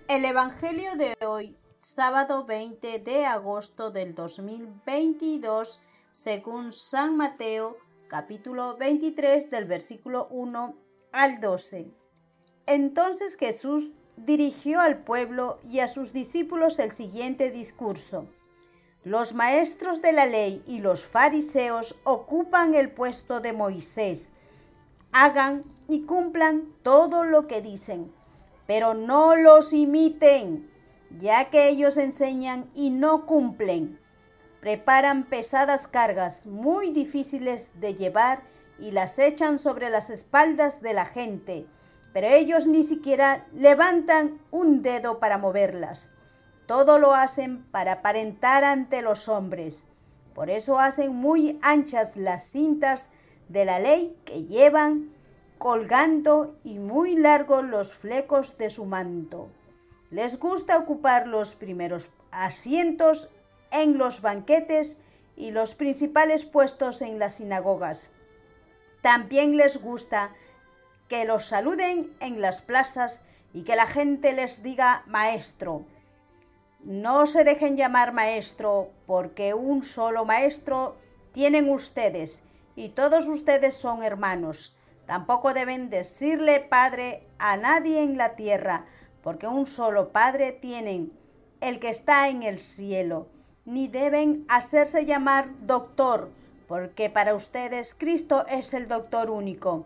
El Evangelio de hoy, sábado 20 de agosto del 2022, según San Mateo, capítulo 23, del versículo 1 al 12. Entonces Jesús dirigió al pueblo y a sus discípulos el siguiente discurso. Los maestros de la ley y los fariseos ocupan el puesto de Moisés. Hagan y cumplan todo lo que dicen, pero no los imiten, ya que ellos enseñan y no cumplen. Preparan pesadas cargas muy difíciles de llevar y las echan sobre las espaldas de la gente, pero ellos ni siquiera levantan un dedo para moverlas. Todo lo hacen para aparentar ante los hombres. Por eso hacen muy anchas las cintas de la ley que llevan colgando y muy largos los flecos de su manto. Les gusta ocupar los primeros asientos en los banquetes y los principales puestos en las sinagogas. También les gusta que los saluden en las plazas y que la gente les diga maestro. No se dejen llamar maestro, porque un solo maestro tienen ustedes y todos ustedes son hermanos. Tampoco deben decirle padre a nadie en la tierra, porque un solo Padre tienen, el que está en el cielo. Ni deben hacerse llamar doctor, porque para ustedes Cristo es el doctor único.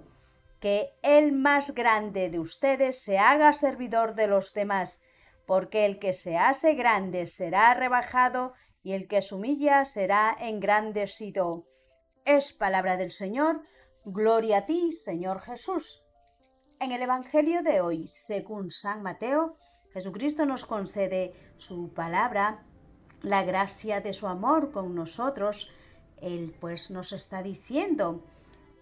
Que el más grande de ustedes se haga servidor de los demás, porque el que se hace grande será rebajado y el que se humilla será engrandecido. Es palabra del Señor. Gloria a ti, Señor Jesús. En el Evangelio de hoy, según San Mateo, Jesucristo nos concede su palabra, la gracia de su amor con nosotros. Él pues nos está diciendo,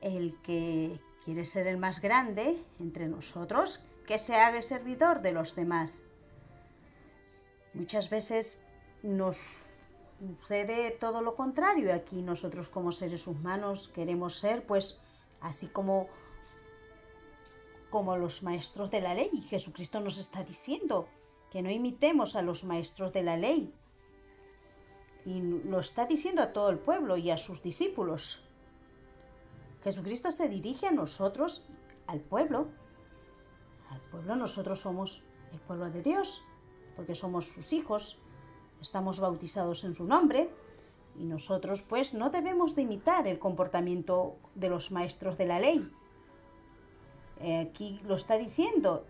el que quiere ser el más grande entre nosotros, que se haga servidor de los demás. Muchas veces nos sucede todo lo contrario. Aquí nosotros como seres humanos queremos ser pues así como los maestros de la ley. Y Jesucristo nos está diciendo que no imitemos a los maestros de la ley. Y lo está diciendo a todo el pueblo y a sus discípulos. Jesucristo se dirige a nosotros, al pueblo. Al pueblo, nosotros somos el pueblo de Dios, porque somos sus hijos, estamos bautizados en su nombre. Y nosotros pues no debemos de imitar el comportamiento de los maestros de la ley. Aquí lo está diciendo.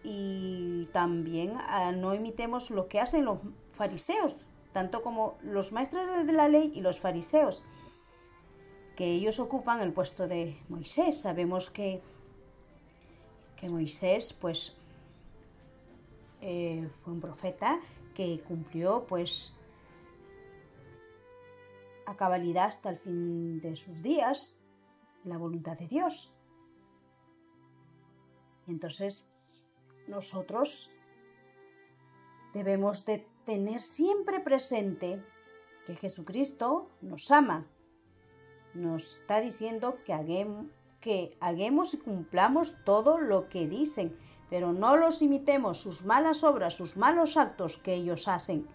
Y también no imitemos lo que hacen los fariseos, tanto como los maestros de la ley y los fariseos, que ellos ocupan el puesto de Moisés. Sabemos que Moisés pues fue un profeta que cumplió pues a cabalidad hasta el fin de sus días la voluntad de Dios. Entonces nosotros debemos de tener siempre presente que Jesucristo nos ama. Nos está diciendo que hagamos y cumplamos todo lo que dicen, pero no los imitemos, sus malas obras, sus malos actos que ellos hacen,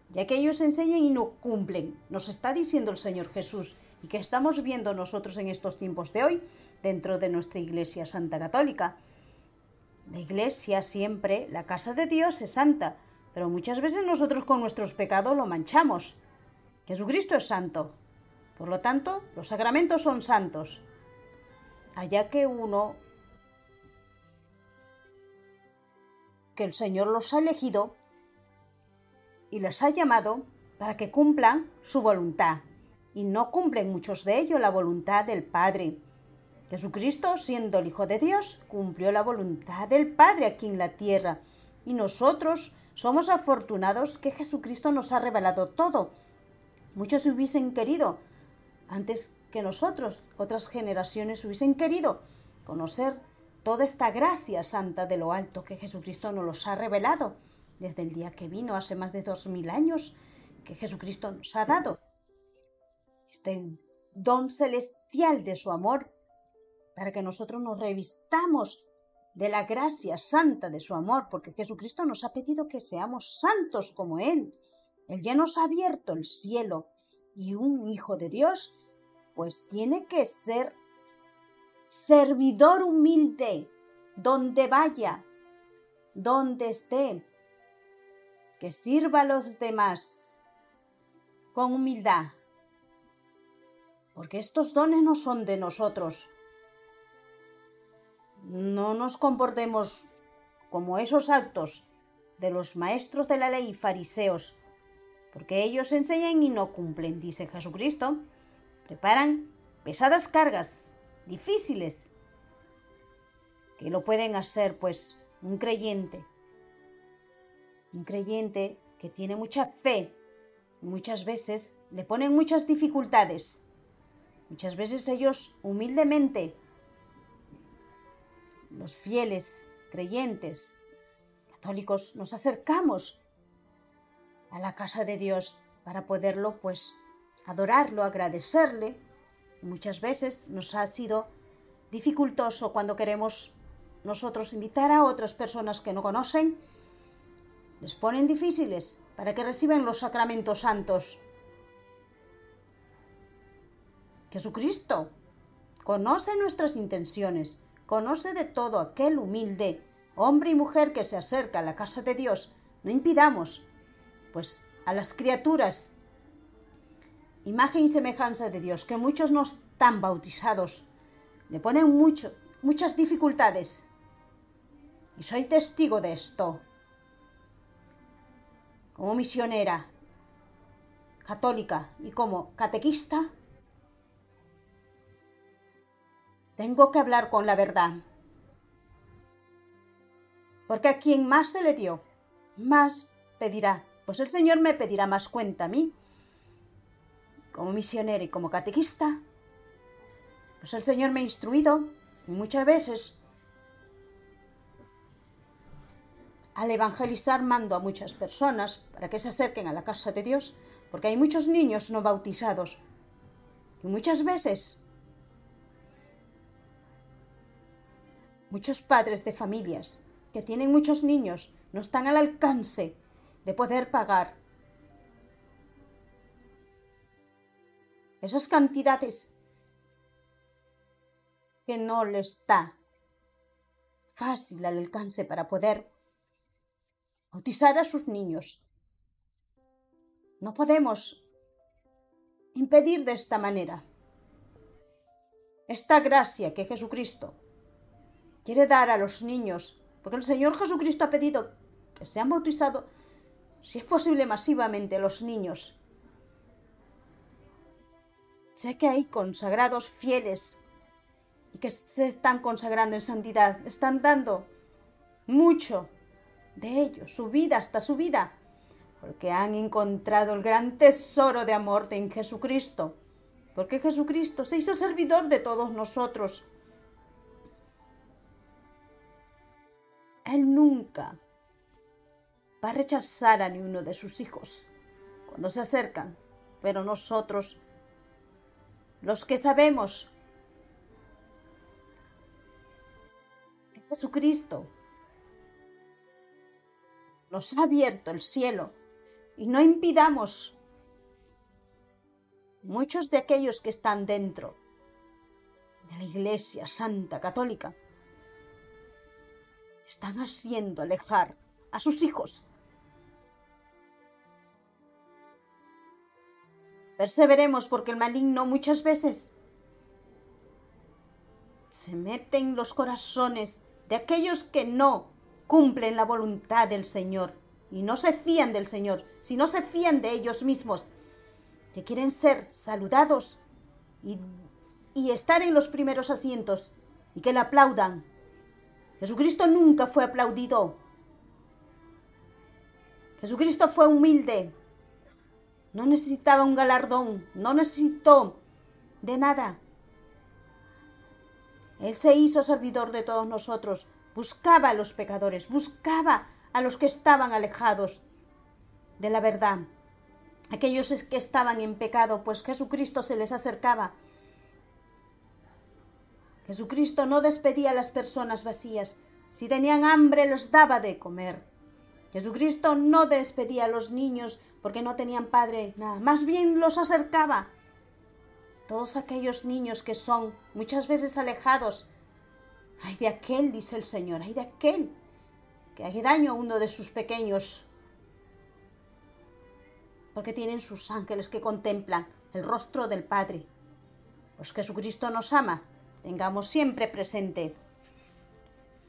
ya que ellos enseñan y no cumplen. Nos está diciendo el Señor Jesús, y que estamos viendo nosotros en estos tiempos de hoy dentro de nuestra Iglesia Santa Católica. La Iglesia siempre, la casa de Dios es santa, pero muchas veces nosotros con nuestros pecados lo manchamos. Jesucristo es santo, por lo tanto los sacramentos son santos. Allá que el Señor los ha elegido y les ha llamado para que cumplan su voluntad, y no cumplen muchos de ellos la voluntad del Padre. Jesucristo, siendo el Hijo de Dios, cumplió la voluntad del Padre aquí en la tierra, y nosotros somos afortunados que Jesucristo nos ha revelado todo. Muchos hubiesen querido, antes que nosotros, otras generaciones hubiesen querido conocer toda esta gracia santa de lo alto que Jesucristo nos los ha revelado desde el día que vino, hace más de 2000 años, que Jesucristo nos ha dado este don celestial de su amor, para que nosotros nos revistamos de la gracia santa de su amor, porque Jesucristo nos ha pedido que seamos santos como Él. Él ya nos ha abierto el cielo y un hijo de Dios pues tiene que ser servidor humilde donde vaya, donde esté, que sirva a los demás con humildad, porque estos dones no son de nosotros. No nos comportemos como esos actos de los maestros de la ley y fariseos, porque ellos enseñan y no cumplen, dice Jesucristo. Preparan pesadas cargas, difíciles, que lo pueden hacer pues un creyente que tiene mucha fe. Muchas veces le ponen muchas dificultades. Muchas veces ellos humildemente, los fieles, creyentes, católicos, nos acercamos a la casa de Dios para poderlo pues adorarlo, agradecerle. Muchas veces nos ha sido dificultoso cuando queremos nosotros invitar a otras personas que no conocen. Les ponen difíciles para que reciban los sacramentos santos. Jesucristo conoce nuestras intenciones, conoce de todo aquel humilde hombre y mujer que se acerca a la casa de Dios. No impidamos, pues, a las criaturas, imagen y semejanza de Dios, que muchos no están bautizados, le ponen muchas dificultades. Y soy testigo de esto. Como misionera católica y como catequista, tengo que hablar con la verdad. Porque a quien más se le dio, más pedirá. Pues el Señor me pedirá más cuenta a mí. Como misionera y como catequista, pues el Señor me ha instruido y muchas veces al evangelizar mando a muchas personas para que se acerquen a la casa de Dios, porque hay muchos niños no bautizados y muchas veces muchos padres de familias que tienen muchos niños no están al alcance de poder pagar esas cantidades que no les está fácil al alcance para poder bautizar a sus niños. No podemos impedir de esta manera esta gracia que Jesucristo quiere dar a los niños, porque el Señor Jesucristo ha pedido que sean bautizados, si es posible, masivamente los niños. Sé que hay consagrados fieles y que se están consagrando en santidad, están dando mucho de ellos, su vida, hasta su vida, porque han encontrado el gran tesoro de amor en Jesucristo, porque Jesucristo se hizo servidor de todos nosotros. Él nunca va a rechazar a ni uno de sus hijos cuando se acercan, pero nosotros, los que sabemos que Jesucristo nos ha abierto el cielo y no impidamos muchos de aquellos que están dentro de la Iglesia Santa Católica están haciendo alejar a sus hijos. Perseveremos, porque el maligno muchas veces se mete en los corazones de aquellos que no cumplen la voluntad del Señor y no se fían del Señor, sino se fían de ellos mismos, que quieren ser saludados y estar en los primeros asientos y que le aplaudan. Jesucristo nunca fue aplaudido. Jesucristo fue humilde. No necesitaba un galardón, no necesitó de nada. Él se hizo servidor de todos nosotros. Buscaba a los pecadores, buscaba a los que estaban alejados de la verdad. Aquellos que estaban en pecado, pues Jesucristo se les acercaba. Jesucristo no despedía a las personas vacías, Si tenían hambre, les daba de comer. Jesucristo no despedía a los niños porque no tenían padre, nada, más bien los acercaba. Todos aquellos niños que son muchas veces alejados, ay de aquel, dice el Señor, ay de aquel que haga daño a uno de sus pequeños, porque tienen sus ángeles que contemplan el rostro del Padre. Pues Jesucristo nos ama, tengamos siempre presente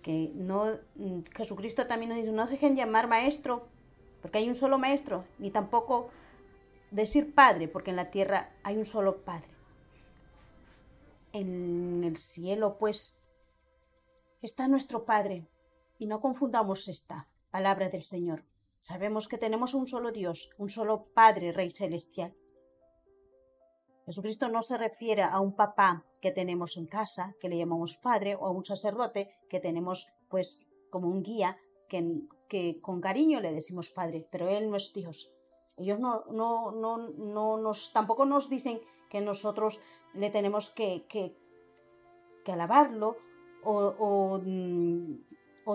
que Jesucristo también nos dice, no dejen llamar maestro, porque hay un solo maestro, ni tampoco decir padre, porque en la tierra hay un solo Padre. En el cielo, pues, está nuestro Padre, y no confundamos esta palabra del Señor. Sabemos que tenemos un solo Dios, un solo Padre, Rey Celestial. Jesucristo no se refiere a un papá que tenemos en casa, que le llamamos padre, o a un sacerdote que tenemos pues como un guía, que con cariño le decimos padre, pero Él no es Dios. Ellos tampoco nos dicen que nosotros le tenemos que alabarlo o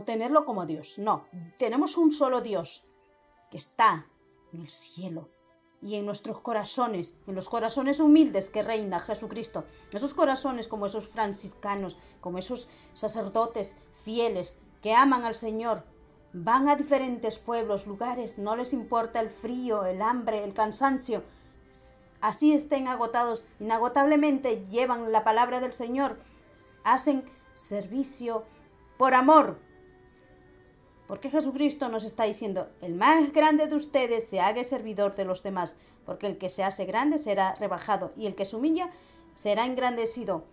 tenerlo como Dios. No, tenemos un solo Dios que está en el cielo y en nuestros corazones, en los corazones humildes que reina Jesucristo. Esos corazones como esos franciscanos, como esos sacerdotes fieles que aman al Señor, van a diferentes pueblos, lugares, no les importa el frío, el hambre, el cansancio. Así estén agotados, inagotablemente llevan la palabra del Señor, hacen servicio por amor. Porque Jesucristo nos está diciendo, el más grande de ustedes se haga servidor de los demás, porque el que se hace grande será rebajado y el que se humilla será engrandecido.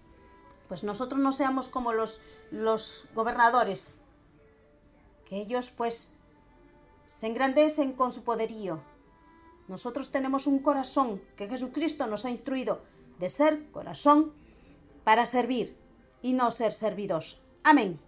Pues nosotros no seamos como los gobernadores, que ellos pues se engrandecen con su poderío. Nosotros tenemos un corazón que Jesucristo nos ha instruido de ser corazón para servir y no ser servidos. Amén.